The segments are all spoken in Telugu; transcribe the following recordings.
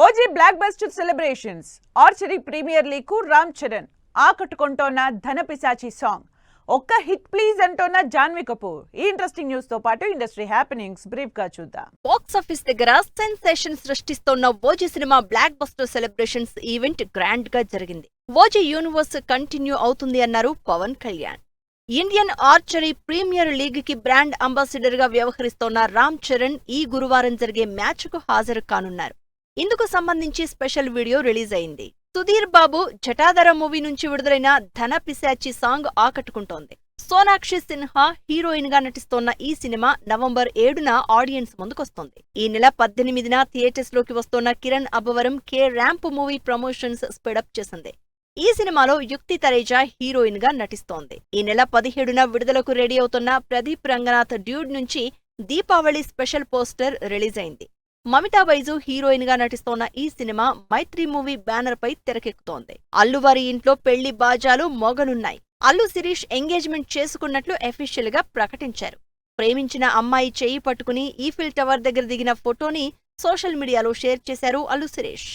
OG blockbuster celebrations archery premier league కు రామ్ చరణ్ ఆకట్టుకుంటోన్న ధన పిశాచి సాంగ్ ఒక్క హిట్ ప్లీజ్ అంటోన్న జాన్వీ కపూర్. ఈ ఇంట్రెస్టింగ్ న్యూస్ తో పాటు ఇండస్ట్రీ హ్యాపెనింగ్స్ బ్రీఫ్ గా చూద్దాం. బాక్స్ ఆఫీస్ దగ్గర సెన్సేషన్ సృష్టిస్తోన్న OG cinema blockbuster celebrations event grand గా జరిగింది. ఓజీ యూనివర్స్ కంటిన్యూ అవుతుంది అన్నారు Pawan Kalyan. Indian archery premier league కి బ్రాండ్ అంబాసిడర్ గా వ్యవహరిస్తోన్న రామ్ చరణ్ ఈ గురువారం జరిగే మ్యాచ్ కు హాజరు కానున్నారు. ఇందుకు సంబంధించి స్పెషల్ వీడియో రిలీజ్ అయింది. సుధీర్ బాబు జటాధర మూవీ నుంచి విడుదలైన ధన పిశాచి సాంగ్ ఆకట్టుకుంటోంది. సోనాక్షి సిన్హా హీరోయిన్ గా నటిస్తోన్న ఈ సినిమా నవంబర్ 7న ఆడియన్స్ ముందుకొస్తోంది. ఈ నెల 18న థియేటర్స్ లోకి వస్తోన్న Kiran Abbavaram K ramp movie promotions speed up చేసింది. ఈ సినిమాలో యుక్తి తరేజా హీరోయిన్ గా నటిస్తోంది. ఈ నెల 17న విడుదలకు రెడీ అవుతున్న ప్రదీప్ రంగనాథ్ డ్యూడ్ నుంచి దీపావళి స్పెషల్ పోస్టర్ రిలీజ్ అయింది. మమితా బైజు హీరోయిన్ గా నటిస్తోన్న ఈ సినిమా మైత్రి మూవీ బ్యానర్ పై తెరకెక్కుతోంది. అల్లువారి ఇంట్లో పెళ్లి బాజాలు మోగనున్నాయి. అల్లు శిరీష్ ఎంగేజ్మెంట్ చేసుకున్నట్లు అఫీషియల్ గా ప్రకటించారు. ప్రేమించిన అమ్మాయి చేయి పట్టుకుని ఈఫిల్ టవర్ దగ్గర దిగిన ఫోటోని సోషల్ మీడియాలో షేర్ చేశారు అల్లు శిరీష్.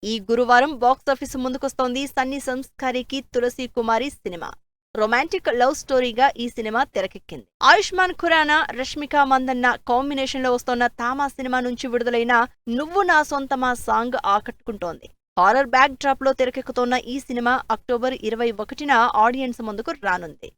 ఈ గురువారం బాక్సాఫీసు ముందుకొస్తోంది సన్నీ సంస్కారికి తులసి కుమారి సినిమా. రొమాంటిక్ లవ్ స్టోరీగా ఈ సినిమా తెరకెక్కింది. ఆయుష్మాన్ ఖురానా, రష్మిక మందన్న కాంబినేషన్ లో వస్తోన్న తామా సినిమా నుంచి విడుదలైన నువ్వు నా సొంతమా సాంగ్ ఆకట్టుకుంటోంది. హారర్ బ్యాక్ డ్రాప్ లో తెరకెక్కుతోన్న ఈ సినిమా అక్టోబర్ 21న ఆడియన్స్ ముందుకు రానుంది.